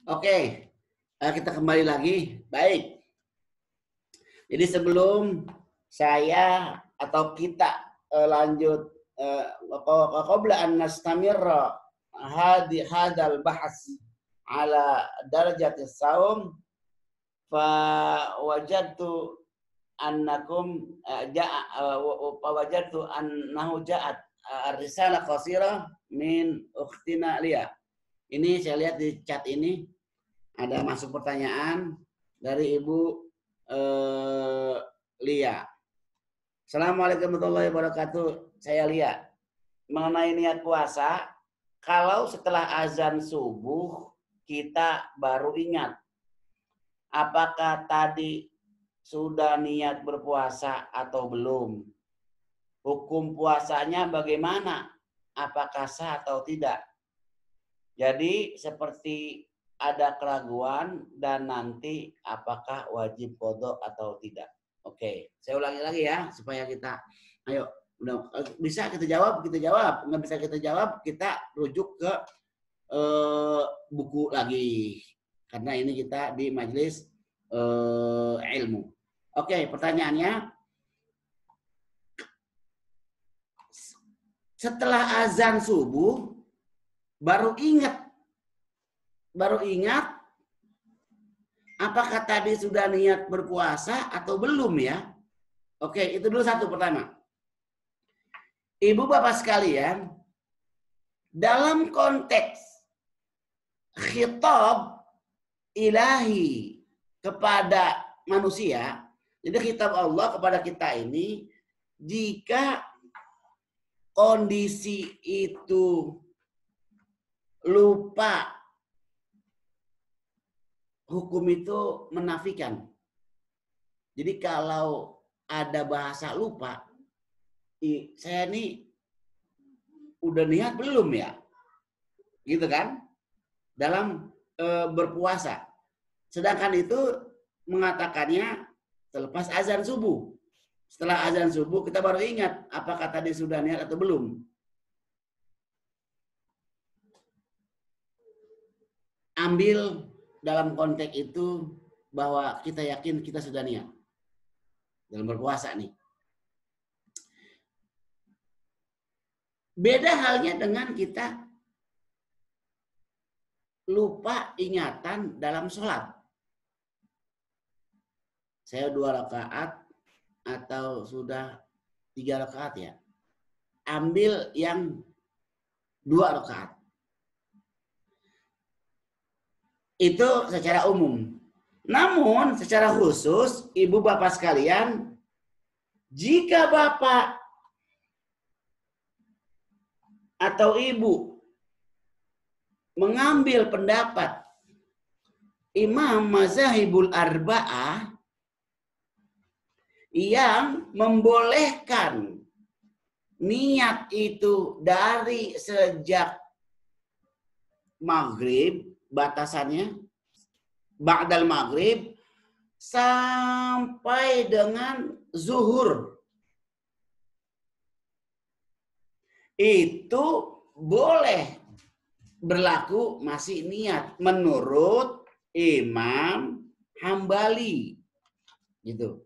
Oke, kita kembali lagi. Baik. Jadi sebelum saya atau kita lanjut qabla an nastamirra hadal bahas ala darajati saum fa wajadtu annakum wajadtu annahu ja'at ar-risalah qasira min ukhtina Lia. Ini saya lihat di chat ini ada masuk pertanyaan dari Ibu Lia. Assalamualaikum warahmatullahi wabarakatuh. Saya Lia. Mengenai niat puasa, kalau setelah azan subuh kita baru ingat, apakah tadi sudah niat berpuasa atau belum? Hukum puasanya bagaimana? Apakah sah atau tidak? Jadi seperti ada keraguan dan nanti apakah wajib qadha atau tidak. Oke, saya ulangi lagi ya supaya kita ayo bisa kita jawab, nggak bisa kita jawab, kita rujuk ke buku lagi karena ini kita di majelis ilmu. Oke, pertanyaannya, setelah azan subuh baru ingat apakah tadi sudah niat berpuasa atau belum ya? Oke, itu dulu satu pertama. Ibu bapak sekalian, dalam konteks khitab ilahi kepada manusia, jadi khitab Allah kepada kita ini, jika kondisi itu lupa, hukum itu menafikan. Jadi kalau ada bahasa lupa, saya ini udah niat belum ya? Gitu kan? Dalam berpuasa. Sedangkan itu mengatakannya selepas azan subuh. Setelah azan subuh kita baru ingat apakah tadi sudah niat atau belum. Ambil dalam konteks itu bahwa kita yakin kita sudah niat dalam berpuasa nih. Beda halnya dengan kita lupa ingatan dalam sholat. Saya 2 rakaat atau sudah 3 rakaat ya. Ambil yang 2 rakaat. Itu secara umum. Namun secara khusus, ibu bapak sekalian, jika bapak atau ibu mengambil pendapat Imam Mazahibul Arba'ah yang membolehkan niat itu dari sejak maghrib, batasannya ba'dal maghrib sampai dengan zuhur, itu boleh berlaku masih niat menurut Imam Hambali gitu.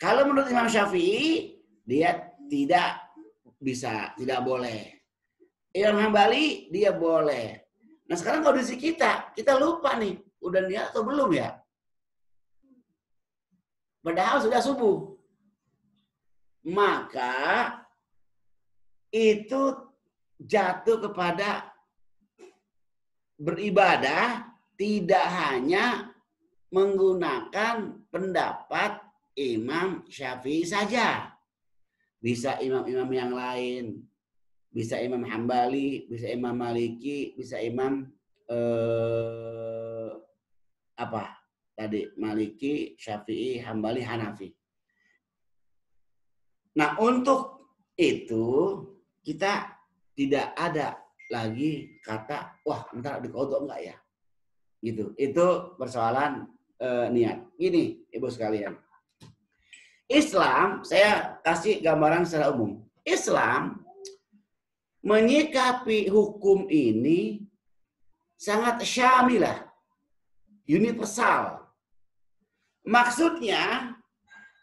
Kalau menurut Imam Syafi'i dia tidak bisa, tidak boleh. Imam Hambali dia boleh. Nah sekarang kondisi kita lupa nih, udah niat atau belum ya? Padahal sudah subuh. Maka itu jatuh kepada beribadah tidak hanya menggunakan pendapat Imam Syafi'i saja. Bisa imam-imam yang lain. Bisa Imam Hambali, bisa Imam Maliki, bisa Imam Maliki, Syafi'i, Hambali, Hanafi. Nah, untuk itu kita tidak ada lagi kata wah entar diqadha enggak ya. Gitu. Itu persoalan niat. Gini, Ibu sekalian. Islam, saya kasih gambaran secara umum. Islam menyikapi hukum ini sangat syamilah, universal. Maksudnya,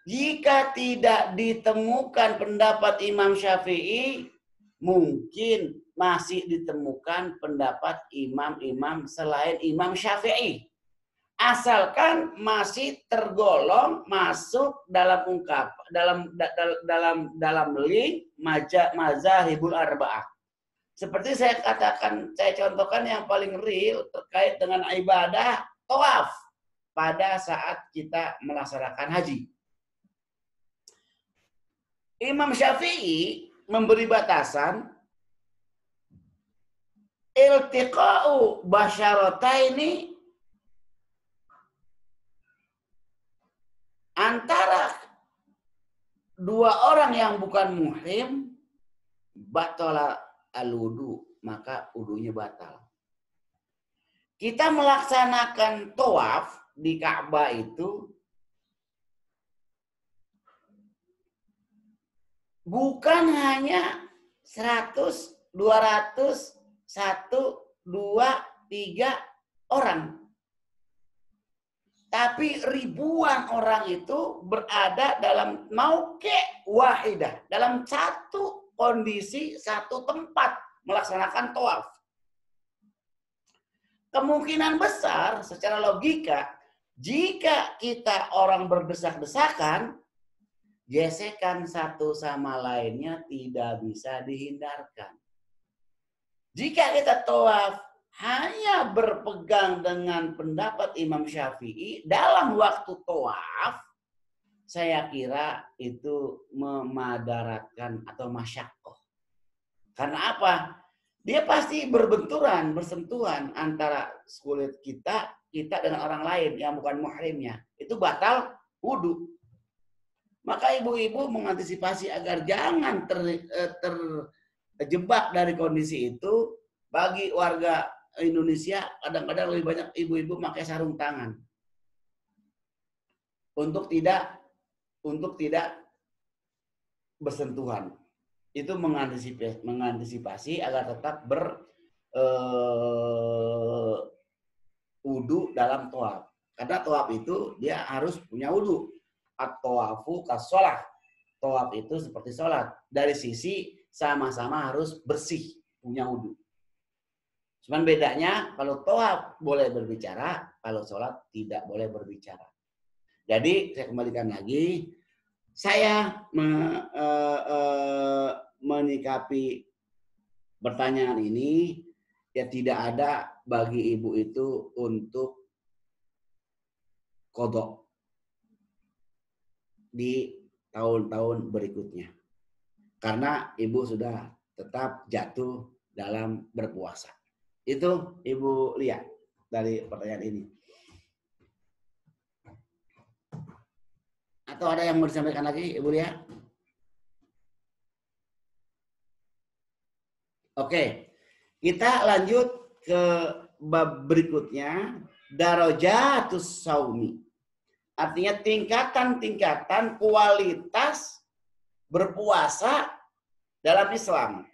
jika tidak ditemukan pendapat Imam Syafi'i, mungkin masih ditemukan pendapat imam-imam selain Imam Syafi'i. Asalkan masih tergolong masuk dalam dalam link mazhabul arba'ah. Seperti saya katakan, saya contohkan yang paling real terkait dengan ibadah tawaf pada saat kita melaksanakan haji. Imam Syafi'i memberi batasan iltiqa'u basyarataini antara dua orang yang bukan muhrim batala al-wudu, maka wudunya batal. Kita melaksanakan tawaf di Ka'bah itu bukan hanya 100, 200, 1, 2, 3 orang. Tapi ribuan orang itu berada dalam mauqi' wahidah, dalam satu kondisi, satu tempat melaksanakan tawaf. Kemungkinan besar secara logika, jika kita orang berdesak-desakan, gesekan satu sama lainnya tidak bisa dihindarkan. Jika kita tawaf hanya berpegang dengan pendapat Imam Syafi'i dalam waktu tawaf, saya kira itu memadaratkan atau masyaqqah. Karena apa? Dia pasti berbenturan, bersentuhan antara kulit kita dengan orang lain yang bukan muhrimnya. Itu batal wudu. Maka ibu-ibu mengantisipasi agar jangan terjebak dari kondisi itu. Bagi warga Indonesia, kadang-kadang lebih banyak ibu-ibu pakai sarung tangan untuk tidak bersentuhan. Itu mengantisipasi agar tetap wudu dalam tawaf. Karena tawaf itu dia harus punya wudu. At-tawafu kas-shalah. Tawaf itu seperti sholat. Dari sisi sama-sama harus bersih, punya wudu. Cuman bedanya kalau tawaf boleh berbicara, kalau sholat tidak boleh berbicara. Jadi saya kembalikan lagi, saya menyikapi pertanyaan ini ya tidak ada bagi ibu itu untuk qadha di tahun-tahun berikutnya. Karena ibu sudah tetap jatuh dalam berpuasa. Itu Ibu Lia dari pertanyaan ini. Atau ada yang mau disampaikan lagi Ibu Lia? Oke, kita lanjut ke bab berikutnya, darajatus saumi. Artinya tingkatan-tingkatan kualitas berpuasa dalam Islam.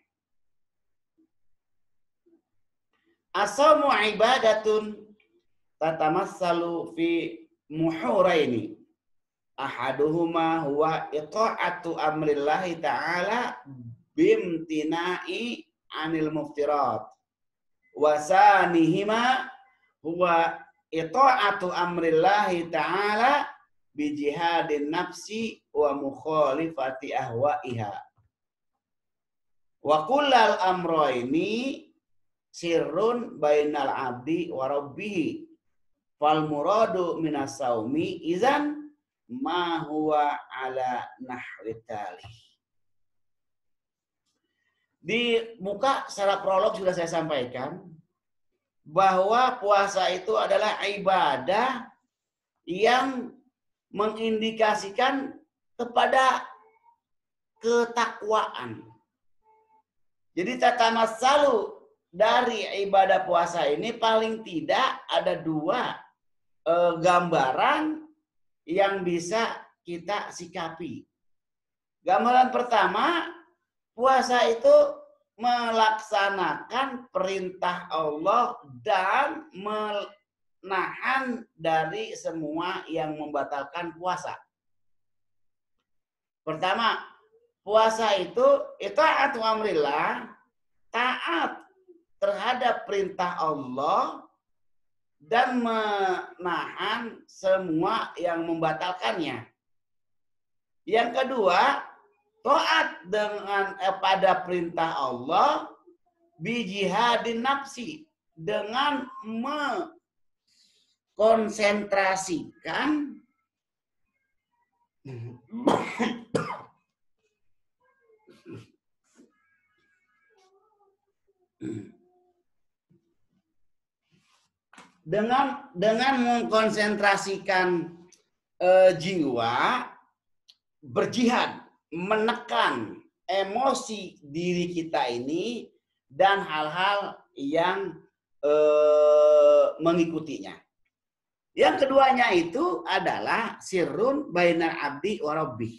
As-shaumu ibadatun tatamassalu fi muhuraini. Ahaduhuma huwa ita'atu amrillahi ta'ala bimtina'i anil muftirat. Wasanihima huwa ita'atu amrillahi ta'ala bijihadin nafsi wa mukhalifati ahwa'iha. Wa kullal amroini sirrun bainal abdi wa rabbihi. Fal muradu minas saumi izan ma huwa ala nahwi talih. Di muka secara prolog sudah saya sampaikan bahwa puasa itu adalah ibadah yang mengindikasikan kepada ketakwaan. Jadi tatamassalu dari ibadah puasa ini paling tidak ada dua gambaran yang bisa kita sikapi. Gambaran pertama, puasa itu melaksanakan perintah Allah dan menahan dari semua yang membatalkan puasa. Pertama, puasa itu ta'atu amrillah, taat terhadap perintah Allah dan menahan semua yang membatalkannya. Yang kedua, taat dengan pada perintah Allah bijihadin nafsi, dengan mengkonsentrasikan dengan mengkonsentrasikan jiwa, berjihad, menekan emosi diri kita ini dan hal-hal yang mengikutinya. Yang keduanya itu adalah sirrun bainal abdi wa rabbih.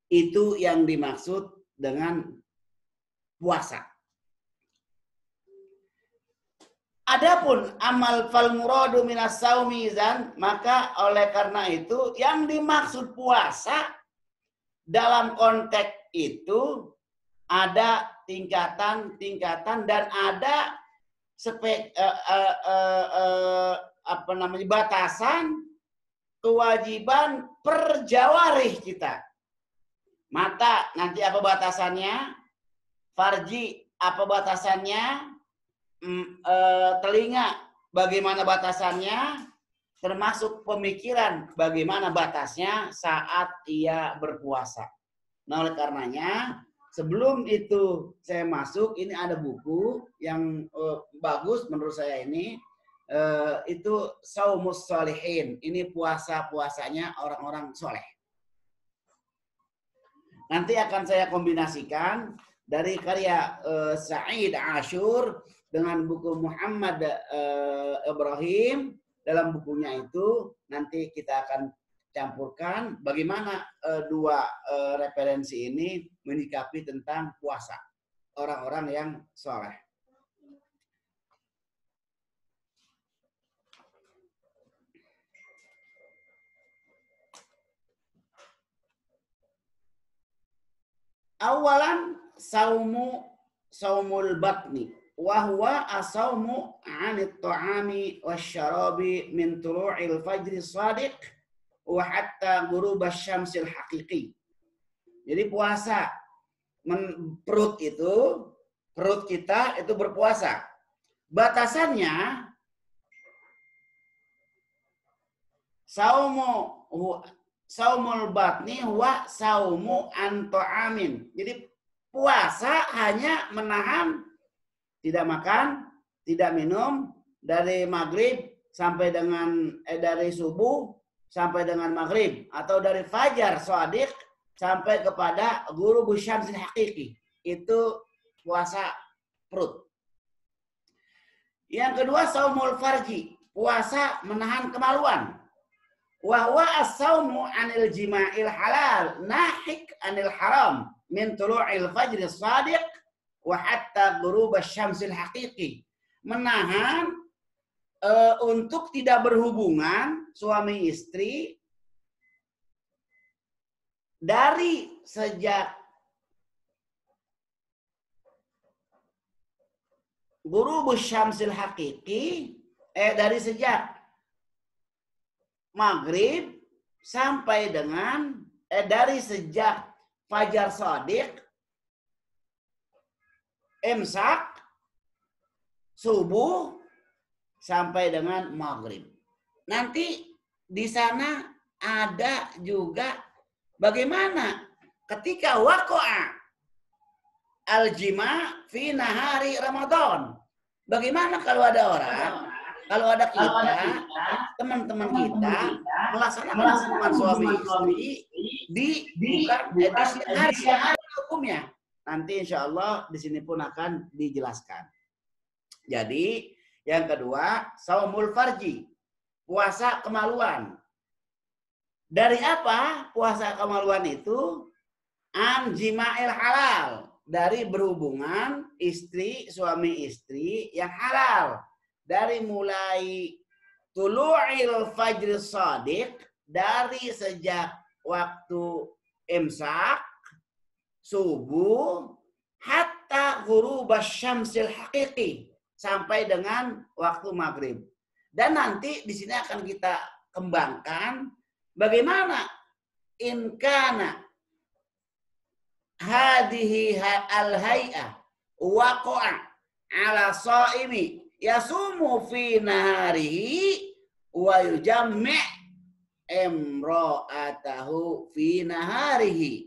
Itu yang dimaksud dengan puasa. Adapun amal fal muradu minas saumi zan, maka oleh karena itu yang dimaksud puasa dalam konteks itu ada tingkatan-tingkatan dan ada batasan kewajiban per jawarih kita. Mata nanti apa batasannya? Farji apa batasannya? Telinga bagaimana batasannya? Termasuk pemikiran bagaimana batasnya saat ia berpuasa. Nah, oleh karenanya sebelum itu saya masuk, ini ada buku yang bagus menurut saya ini, itu Saumus Sholihin. Ini puasa-puasanya orang-orang soleh. Nanti akan saya kombinasikan dari karya Said Ashur dengan buku Muhammad Ibrahim. Dalam bukunya itu nanti kita akan campurkan bagaimana dua referensi ini menyikapi tentang puasa orang-orang yang soleh. Awalan saumul batni wa huwa asaumu 'anit ta'ami wasyarabi min tulu'il fajri shadiq wa hatta ghurub asy-syamsil haqiqi. Jadi puasa perut kita itu berpuasa. Batasannya saumul batni huwa saumu an ta'amin. Jadi puasa hanya menahan tidak makan, tidak minum dari maghrib sampai dengan dari subuh sampai dengan maghrib, atau dari fajar shadiq sampai kepada ghurubus syamsil haqiqi. Itu puasa perut. Yang kedua saumul farji, puasa menahan kemaluan. Wa huwa as-saumu 'anil jima'il halal nahik 'anil haram min tulu'il fajri shadiq wa hatta ghurubasy syamsil haqiqi. Menahan untuk tidak berhubungan suami istri dari sejak ghurubasy syamsil haqiqi, dari sejak maghrib sampai dengan dari sejak fajar shadiq, imsak, subuh sampai dengan maghrib. Nanti di sana ada juga bagaimana ketika waqa'a al-jima' fi nahari Ramadan. Bagaimana kalau ada orang, kalau ada kita, teman-teman kita melaksanakan hubungan suami istri di bukan edisi hari hukumnya. Nanti insya Allah di sini pun akan dijelaskan. Jadi yang kedua saumul farji, puasa kemaluan. Dari apa puasa kemaluan itu? An jima'il halal, dari berhubungan suami istri yang halal. Dari mulai tulu'il fajr shadiq, dari sejak waktu imsak, subuh, hatta ghurubasy syamsil haqiqi, sampai dengan waktu maghrib. Dan nanti di sini akan kita kembangkan bagaimana in kana hadhihi al-hay'ah waqa'a ala shaimi yasumu fi naharihi wa yujammi' imra'atahu fi naharihi.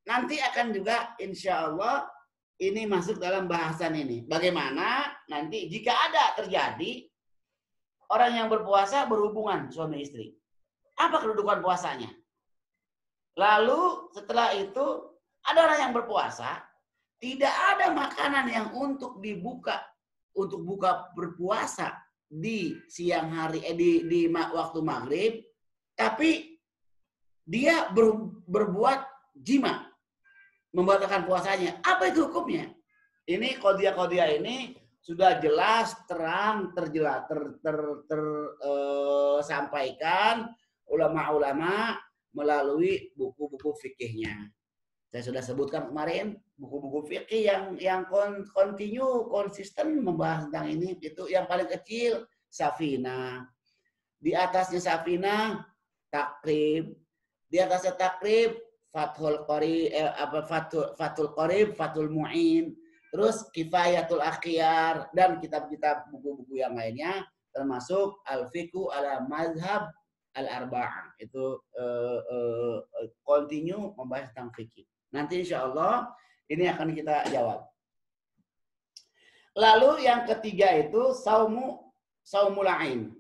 Nanti akan juga insya Allah ini masuk dalam bahasan ini. Bagaimana nanti jika ada terjadi orang yang berpuasa berhubungan suami istri. Apa kedudukan puasanya? Lalu setelah itu ada orang yang berpuasa, tidak ada makanan yang untuk dibuka, untuk buka berpuasa di siang hari, di waktu maghrib, tapi dia berbuat jima, membatalkan puasanya. Apa itu hukumnya? Ini qadiyah-qadiyah ini sudah jelas, terang, sampaikan ulama-ulama melalui buku-buku fikihnya. Saya sudah sebutkan kemarin buku-buku fikih yang konsisten membahas tentang ini. Itu yang paling kecil Safinah. Di atasnya Safinah Takrib. Di atasnya Takrib Fathul Qarib, Fathul Qarib, Fathul Mu'in. Terus Kifayatul Akhyar dan kitab-kitab buku-buku yang lainnya termasuk Al-Fiqhu ala Mazhab Al-Arba'ah. Itu continue membahas tentang fikih. Nanti insya Allah ini akan kita jawab. Lalu yang ketiga itu saumul ain.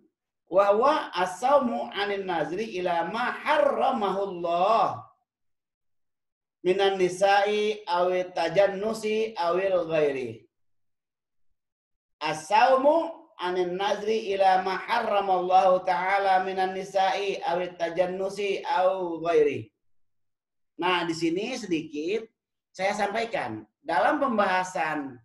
Wa huwa as-saumu 'anil nazri ila ma harramahullah minan nisa'i awit tajannusi awil ghairi. As-saumu 'anil nazri ila ma harramallahu ta'ala minan nisa'i awit tajannusi aw ghairi. Nah, di sini sedikit saya sampaikan dalam pembahasan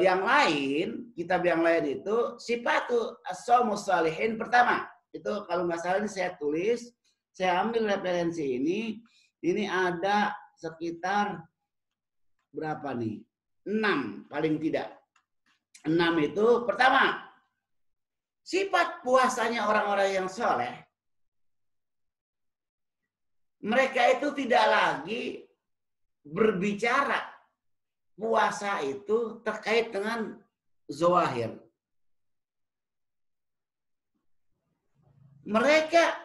yang lain, kitab yang lain itu sifatu as-saumus shalihin pertama. Itu kalau nggak salah ini saya tulis, saya ambil referensi ini. Ini ada sekitar berapa nih? 6 paling tidak. 6 itu pertama, sifat puasanya orang-orang yang soleh. Mereka itu tidak lagi berbicara puasa itu terkait dengan zahir. Mereka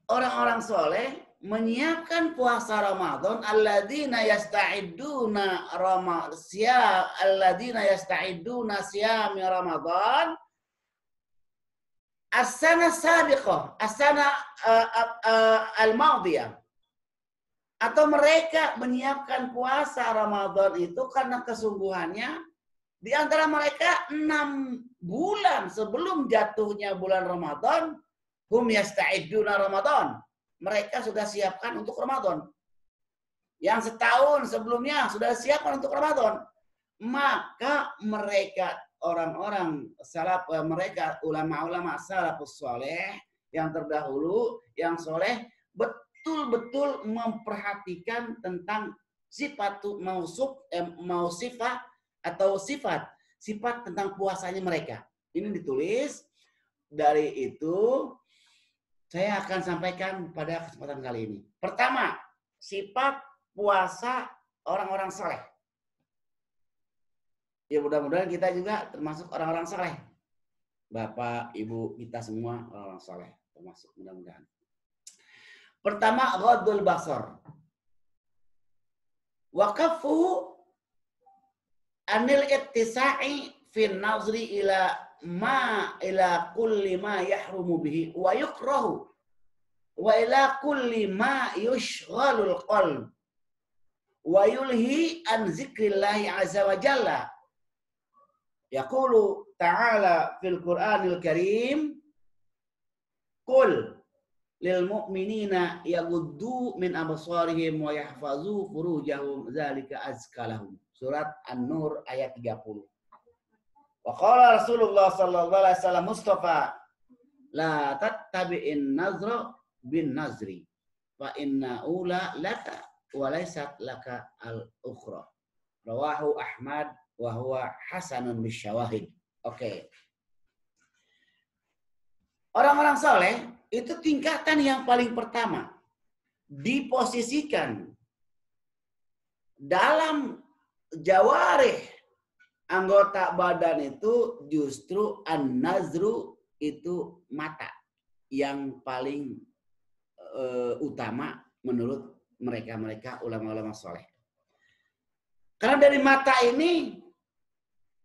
orang-orang soleh menyiapkan puasa Ramadan, alladzina yasta'iduna siyami Ramadan as-sana sabiqah, as-sana al-madiyah. Atau mereka menyiapkan puasa Ramadan itu karena kesungguhannya di antara mereka 6 bulan sebelum jatuhnya bulan Ramadan, hum yasta'iduna Ramadan. Mereka sudah siapkan untuk Ramadan. Yang setahun sebelumnya sudah siapkan untuk Ramadan. Maka mereka orang-orang salaf, mereka ulama-ulama salafus soleh yang terdahulu, yang soleh, betul-betul memperhatikan tentang sifat sifat tentang puasanya mereka. Ini ditulis. Dari itu saya akan sampaikan pada kesempatan kali ini. Pertama, sifat puasa orang-orang saleh. Ya mudah-mudahan kita juga termasuk orang-orang saleh. Bapak, Ibu, kita semua orang-orang saleh termasuk, mudah-mudahan. Pertama, ghaddul basar. Wa kaffu anil ittisa'i fin nazri ila kulli ma yahrumu bihi wa yukrahu wa ila kulli ma yushghalul qalb wa yulhi an zikrillahi azza wa jalla. Yaqulu ta'ala fil Qur'anil Karim, qul lil mu'minina yaghuddu min absarihim wa yahfazu furujahum dzalika azkalahum. Surat An-Nur ayat 30. Wa qala Rasulullah sallallahu alaihi wasallam Mustafa la tattabi'in nazra bin nazri fa inna ula laka wa laysat laka al-ukhra. Rawahu Ahmad wa huwa hasanun bisyawahid. Oke. Orang-orang soleh itu tingkatan yang paling pertama diposisikan dalam jawarih anggota badan itu justru an-nazru itu mata yang paling utama menurut mereka ulama-ulama soleh. Karena dari mata ini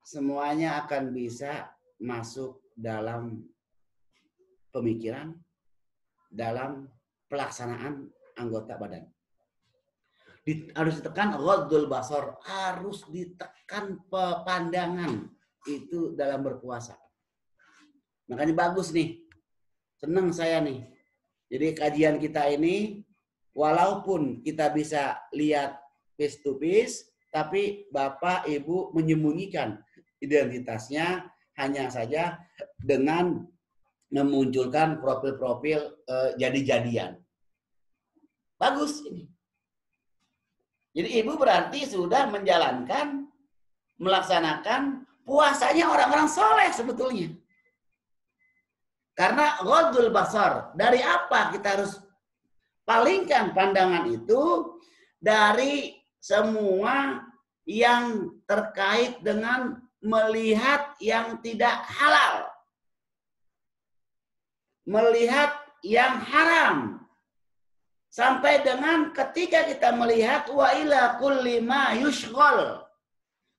semuanya akan bisa masuk dalam pemikiran, dalam pelaksanaan anggota badan. Harus ditekan ghaddul basar, harus ditekan pandangan itu dalam berpuasa. Makanya bagus nih, senang saya nih. Jadi kajian kita ini, walaupun kita bisa lihat face to face, tapi Bapak Ibu menyembunyikan identitasnya hanya saja dengan memunculkan profil-profil jadi-jadian. Bagus ini. Jadi ibu berarti sudah menjalankan, melaksanakan puasanya orang-orang soleh sebetulnya. Karena ghaddul basar, dari apa kita harus palingkan pandangan itu? Dari semua yang terkait dengan melihat yang tidak halal. Melihat yang haram. Sampai dengan ketika kita melihat wa ila kulli ma yushghal.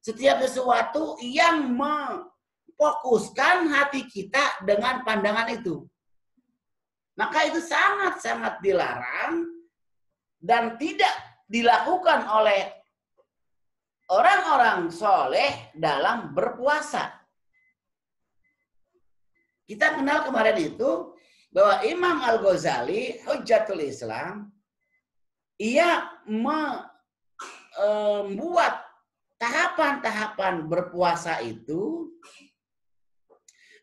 Setiap sesuatu yang memfokuskan hati kita dengan pandangan itu. Maka itu sangat-sangat dilarang dan tidak dilakukan oleh orang-orang soleh dalam berpuasa. Kita kenal kemarin itu bahwa Imam Al-Ghazali, Hujjatul Islam, ia membuat tahapan-tahapan berpuasa itu.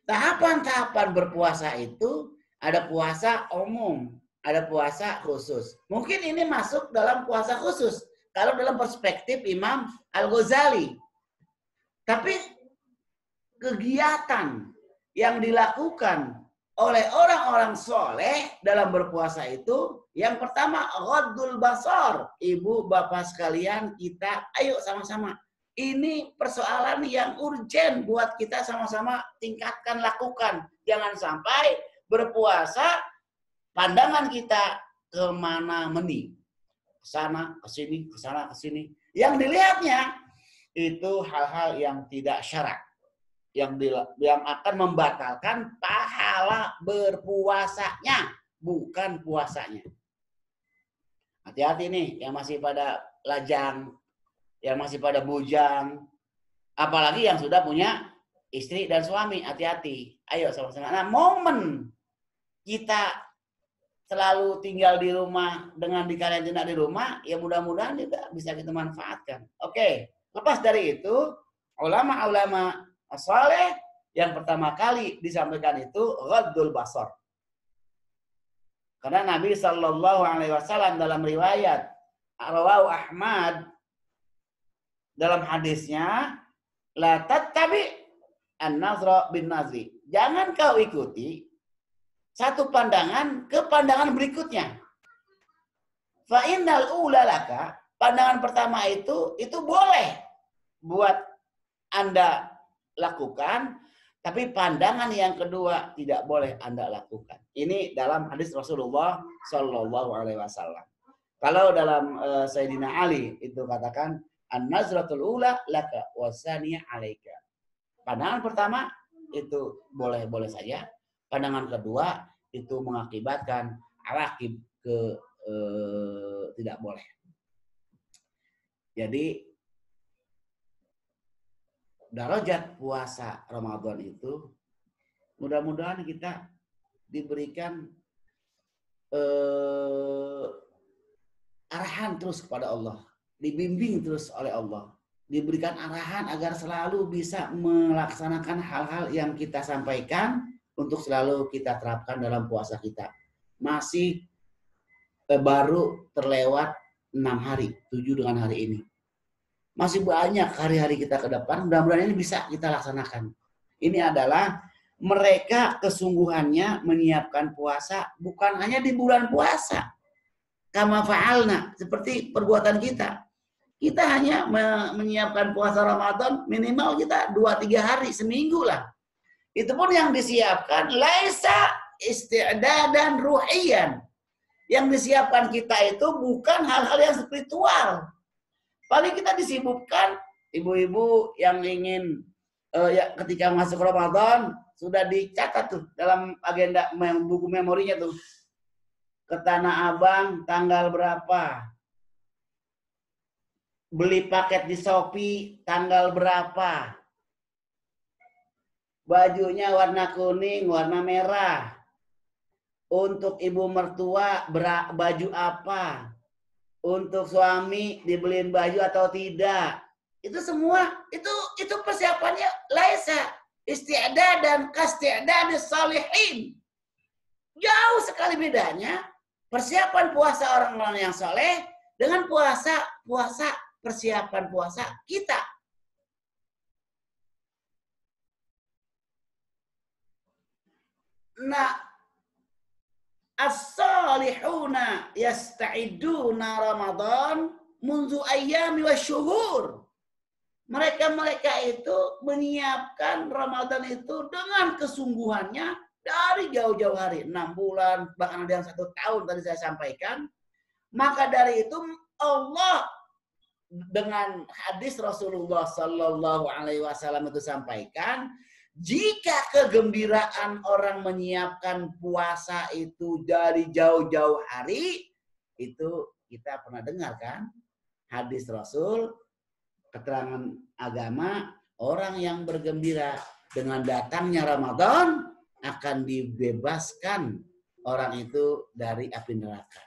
Tahapan-tahapan berpuasa itu ada puasa umum, ada puasa khusus. Mungkin ini masuk dalam puasa khusus kalau dalam perspektif Imam Al-Ghazali. Tapi kegiatan yang dilakukan oleh orang-orang soleh dalam berpuasa itu, yang pertama ghaddul basar. Ibu bapak sekalian, kita ayo sama-sama. Ini persoalan yang urgen buat kita sama-sama tingkatkan, lakukan. Jangan sampai berpuasa pandangan kita kemana-meni, kesana, kesini, kesana, kesini. Yang dilihatnya itu hal-hal yang tidak syarak. Yang akan membatalkan pahala berpuasanya, bukan puasanya. Hati-hati nih yang masih pada lajang, yang masih pada bujang, apalagi yang sudah punya istri dan suami, hati-hati. Ayo sama-sama. Nah, momen kita selalu tinggal di rumah dengan dikarantina di rumah, ya mudah-mudahan juga bisa kita manfaatkan. Oke, lepas dari itu, ulama-ulama as-saleh yang pertama kali disampaikan itu ghaddul basar. Karena Nabi Shallallahu Alaihi Wasallam dalam riwayat rawahu Ahmad dalam hadisnya, la tattabi an-nazra bin nazri. Jangan kau ikuti satu pandangan ke pandangan berikutnya. Fa innal ula laka, pandangan pertama itu boleh buat Anda lakukan, tapi pandangan yang kedua tidak boleh Anda lakukan. Ini dalam hadis Rasulullah Shallallahu Alaihi Wasallam. Kalau dalam Sayyidina Ali itu katakan an-nazratul ula laka wasaniya alaika. Pandangan pertama itu boleh saja. Pandangan kedua itu mengakibatkan awakib tidak boleh. Jadi darajat puasa Ramadan itu mudah-mudahan kita diberikan arahan terus kepada Allah, dibimbing terus oleh Allah, diberikan arahan agar selalu bisa melaksanakan hal-hal yang kita sampaikan untuk selalu kita terapkan dalam puasa kita. Masih baru terlewat 6 hari, 7 dengan hari ini. Masih banyak hari-hari kita ke depan, mudah-mudahan ini bisa kita laksanakan. Ini adalah mereka kesungguhannya menyiapkan puasa bukan hanya di bulan puasa. Kama fa'alna, seperti perbuatan kita. Kita hanya menyiapkan puasa Ramadan minimal kita 2-3 hari, seminggu lah. Itu pun yang disiapkan laisa isti'dadan ruhiyan. Yang disiapkan kita itu bukan hal-hal yang spiritual. Paling kita disibukkan, ibu-ibu yang ingin ya, ketika masuk Ramadan sudah dicatat tuh dalam agenda buku memorinya tuh. Ke Tanah Abang tanggal berapa? Beli paket di Shopee tanggal berapa? Bajunya warna kuning, warna merah. Untuk ibu mertua baju apa? Untuk suami dibeliin baju atau tidak? Itu semua itu persiapannya laisa isti'dad dan kasti'dad salihin. Jauh sekali bedanya persiapan puasa orang-orang yang soleh dengan puasa persiapan puasa kita. Nah, as-salihuna yasta'iduna Ramadan munzu ayyami wasyuhur. Mereka itu menyiapkan Ramadan itu dengan kesungguhannya dari jauh-jauh hari, 6 bulan, bahkan ada yang 1 tahun tadi saya sampaikan. Maka dari itu Allah dengan hadis Rasulullah Sallallahu Alaihi Wasallam itu sampaikan, jika kegembiraan orang menyiapkan puasa itu dari jauh-jauh hari, itu kita pernah dengar kan hadis Rasul, keterangan agama, orang yang bergembira dengan datangnya Ramadan akan dibebaskan orang itu dari api neraka.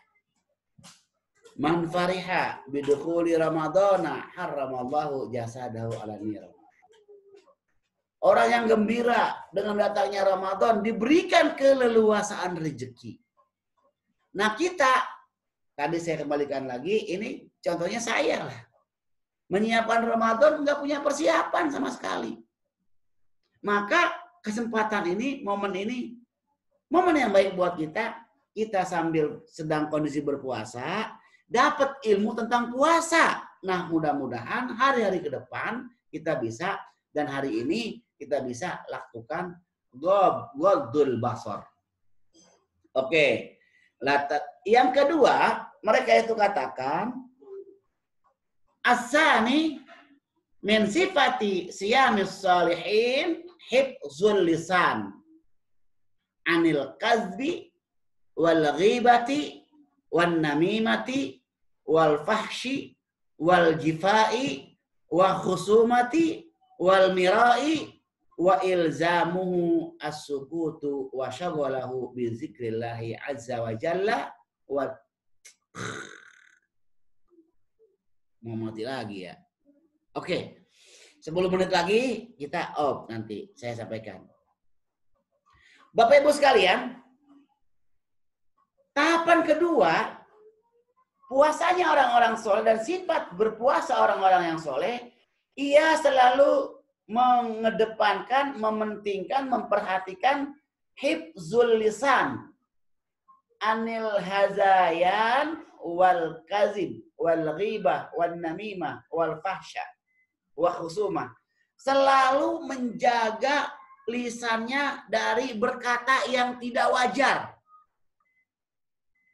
Man fariha bidukhuli Ramadana haramallahu jasadahu ala nir. Orang yang gembira dengan datangnya Ramadan diberikan keleluasaan rezeki. Nah kita, tadi saya kembalikan lagi, ini contohnya saya lah. Menyiapkan Ramadan nggak punya persiapan sama sekali. Maka kesempatan ini, momen yang baik buat kita. Kita sambil sedang kondisi berpuasa, dapat ilmu tentang puasa. Nah mudah-mudahan hari-hari ke depan kita bisa, dan hari ini kita bisa lakukan ghaddul basar. Oke. Yang kedua, mereka itu katakan asani min sifati siyamis salihin hifzul lisan anil kazbi wal ghibati wan namimati wal fahshi wal jifai wa khusumati wal mirai wa ilzamuhu as-sukutu wa syaghalahu bi zikrillahi azza wa jalla wa mau mati lagi ya. Oke. 10 menit lagi kita off nanti saya sampaikan. Bapak Ibu sekalian, tahapan kedua puasanya orang-orang soleh dan sifat berpuasa orang-orang yang soleh, ia selalu mengedepankan, mementingkan, memperhatikan hifzul lisan anil hazayan wal kazib wal ghibah wal namimah wal fahsya wa khusumah. Selalu menjaga lisannya dari berkata yang tidak wajar.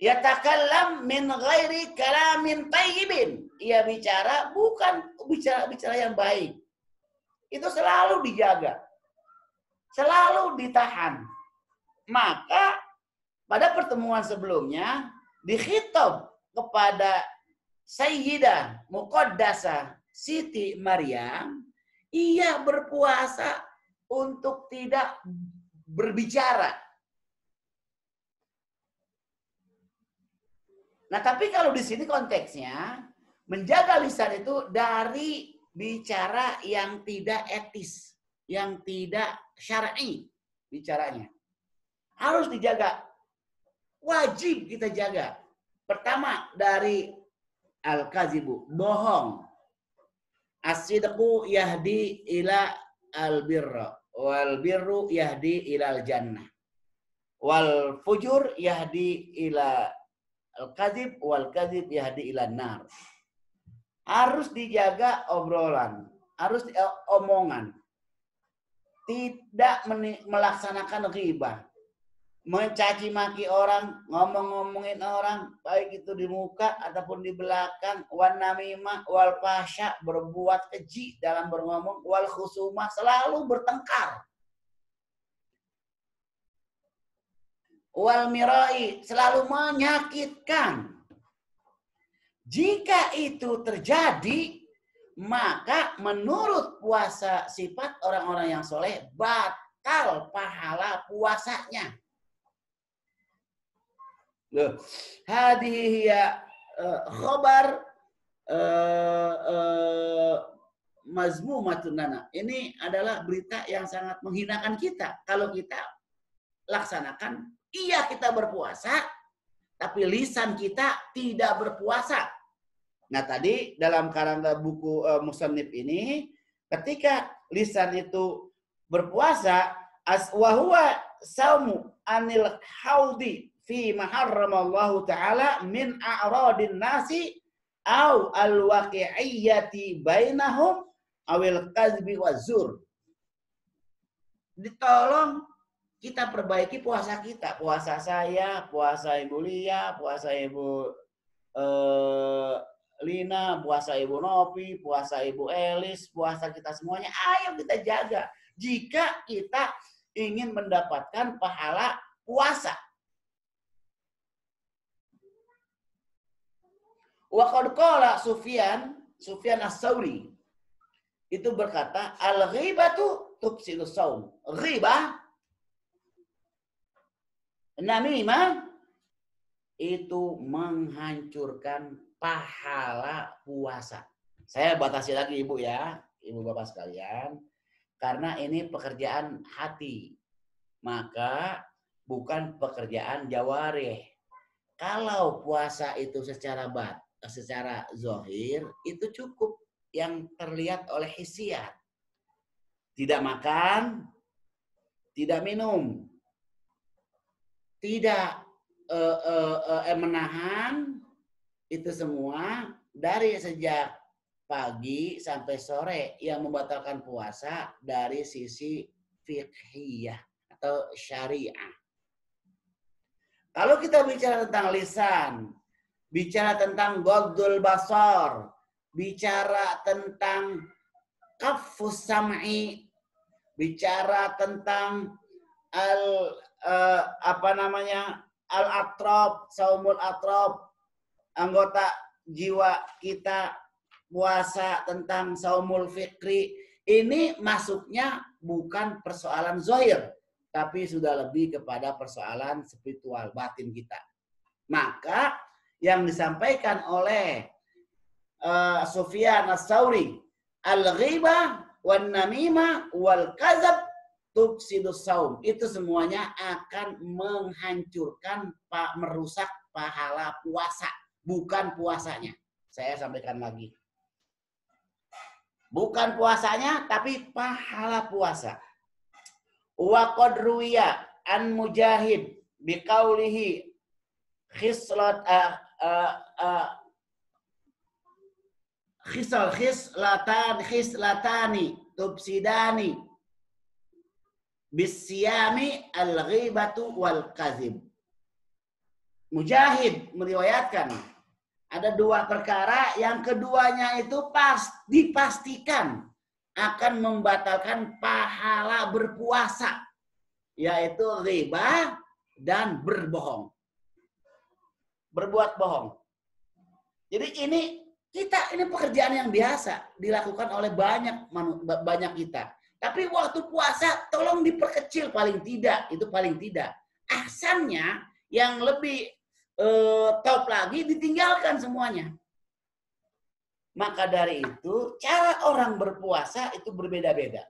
Yatakallam min ghairi kalamin tayyibin. Ia bicara bukan bicara yang baik. Itu selalu dijaga. Selalu ditahan. Maka pada pertemuan sebelumnya dikhitab kepada Sayyidah Muqaddasah Siti Maryam, ia berpuasa untuk tidak berbicara. Nah, tapi kalau di sini konteksnya menjaga lisan itu dari bicara yang tidak etis, yang tidak syar'i bicaranya. Harus dijaga. Wajib kita jaga. Pertama dari al-kazibu, bohong. As-sidqu yahdi ila al-birra wal birru yahdi ila al-jannah. Wal fujur yahdi ila al-kadzib wal kadzib yahdi ila nar. Harus dijaga obrolan, harus omongan. Tidak melaksanakan ghibah. Mencaci maki orang, ngomong-ngomongin orang, baik itu di muka ataupun di belakang, wan namimah wal fahsya, berbuat keji dalam berngomong, wal khusumah, selalu bertengkar. Wal mirai, selalu menyakitkan. Jika itu terjadi, maka menurut puasa sifat orang-orang yang soleh, batal pahala puasanya. Hadhihi hiya khabar mazmumatun lana. Ini adalah berita yang sangat menghinakan kita. Kalau kita laksanakan, iya kita berpuasa, tapi lisan kita tidak berpuasa. Nah tadi dalam karangga buku musannif ini, ketika lisan itu berpuasa, aswahuwa saumu anil haudi fi maharramallahu ta'ala min a'radin nasi au al-waqi'iyyati bainahum awil kazbi wazur. Ditolong kita perbaiki puasa kita. Puasa saya, puasa Ibu Lia, puasa Ibu Lina, puasa Ibu Nopi, puasa Ibu Elis, puasa kita semuanya. Ayo kita jaga. Jika kita ingin mendapatkan pahala puasa. Wa qad qala Sufyan Ats-Tsauri itu berkata, al-ghibatu tufsidus shaum. Ghibah, namimah itu menghancurkan pahala puasa. Saya batasi lagi Ibu ya, Ibu Bapak sekalian, karena ini pekerjaan hati. Maka bukan pekerjaan jawarih. Kalau puasa itu secara zahir itu cukup yang terlihat oleh hisiat. Tidak makan, tidak minum, tidak menahan, itu semua dari sejak pagi sampai sore yang membatalkan puasa dari sisi fiqhiyah atau syariah. Kalau kita bicara tentang lisan, bicara tentang ghaddul basar, bicara tentang kaffus sam'i, bicara tentang al-atrab, saumul atrab, anggota jiwa kita, puasa tentang saumul fikri, ini masuknya bukan persoalan zahir, tapi sudah lebih kepada persoalan spiritual batin kita. Maka yang disampaikan oleh Sufyan Ats-Tsauri, al-ghibah wan namimah wal kadzab tufsidus shaum, itu semuanya akan menghancurkan, merusak pahala puasa, bukan puasanya. Saya sampaikan lagi. Bukan puasanya, tapi pahala puasa. Wa qad ruwiya an Mujahid biqaulihi khislatani tubsidani bisyami al-ghibatu wal kazib. Mujahid meriwayatkan ada dua perkara yang keduanya itu dipastikan akan membatalkan pahala berpuasa, yaitu ghibah dan berbohong. Berbuat bohong. Jadi ini pekerjaan yang biasa dilakukan oleh banyak kita. Tapi waktu puasa tolong diperkecil paling tidak, itu paling tidak. Ahsannya yang lebih top lagi, ditinggalkan semuanya. Maka dari itu, cara orang berpuasa itu berbeda-beda.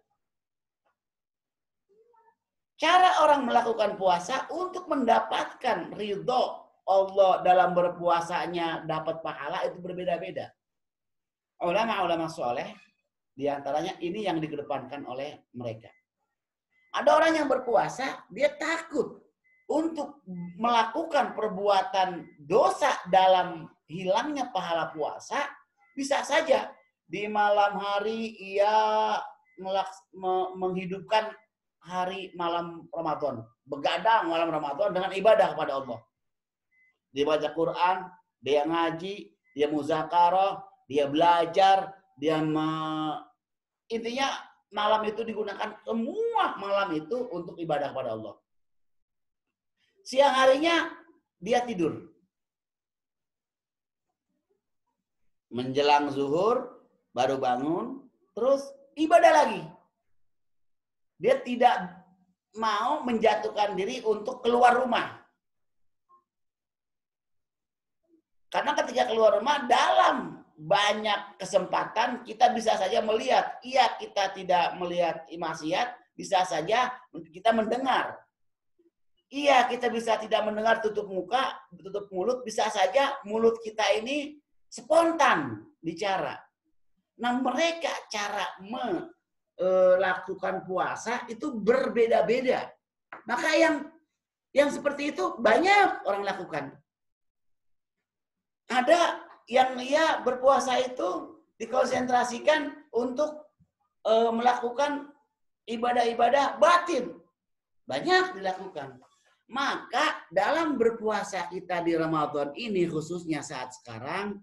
Cara orang melakukan puasa untuk mendapatkan ridho Allah dalam berpuasanya, dapat pahala itu berbeda-beda. Ulama-ulama soleh, diantaranya ini yang dikedepankan oleh mereka. Ada orang yang berpuasa, dia takut untuk melakukan perbuatan dosa dalam hilangnya pahala puasa. Bisa saja di malam hari ia menghidupkan hari malam Ramadan, begadang malam Ramadan dengan ibadah kepada Allah. Dia baca Quran, dia ngaji, dia muzakarah, dia belajar, intinya malam itu digunakan semua malam itu untuk ibadah kepada Allah. Siang harinya dia tidur. Menjelang zuhur baru bangun, terus ibadah lagi. Dia tidak mau menjatuhkan diri untuk keluar rumah. Karena ketika keluar rumah, dalam banyak kesempatan kita bisa saja melihat. Iya, kita tidak melihat maksiat, bisa saja kita mendengar. Iya, kita bisa tidak mendengar, tutup muka, tutup mulut, bisa saja mulut kita ini spontan bicara. Nah, mereka cara melakukan puasa itu berbeda-beda. Maka yang seperti itu banyak orang lakukan. Ada yang ia berpuasa itu dikonsentrasikan untuk melakukan ibadah-ibadah batin. Banyak dilakukan. Maka dalam berpuasa kita di Ramadan ini, khususnya saat sekarang,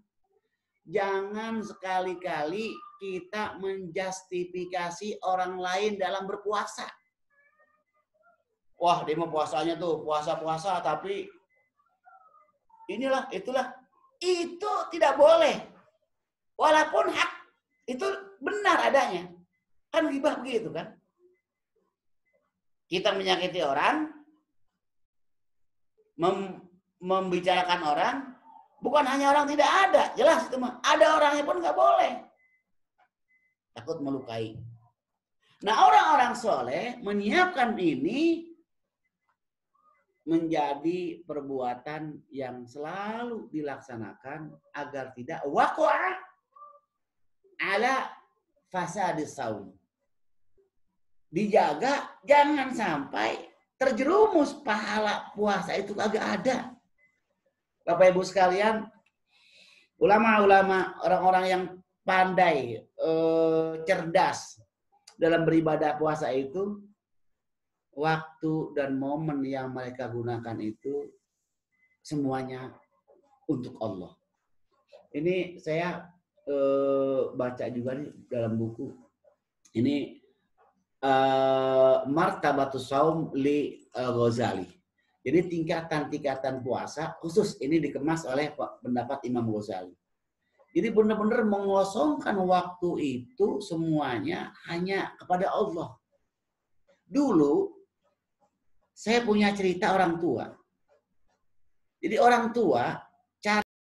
jangan sekali-kali kita menjustifikasi orang lain dalam berpuasa. Wah, dia mau puasanya tuh puasa-puasa tapi inilah, itulah. Itu tidak boleh. Walaupun hak itu benar adanya. Kan ghibah begitu kan? Kita menyakiti orang, membicarakan orang, bukan hanya orang tidak ada, jelas itu mah. Ada orangnya pun nggak boleh. Takut melukai. Nah, orang-orang soleh menyiapkan ini menjadi perbuatan yang selalu dilaksanakan agar tidak waqa'a ala fasadis saum. Dijaga jangan sampai terjerumus pahala puasa itu kagak ada. Bapak Ibu sekalian, ulama-ulama, orang-orang yang pandai, cerdas dalam beribadah puasa itu, waktu dan momen yang mereka gunakan itu semuanya untuk Allah. Ini saya baca juga nih dalam buku. Ini Martabatus Shaum li Ghazali. Jadi tingkatan-tingkatan puasa khusus ini dikemas oleh pendapat Imam Ghazali. Jadi benar-benar mengosongkan waktu itu semuanya hanya kepada Allah. Dulu saya punya cerita orang tua. Jadi orang tua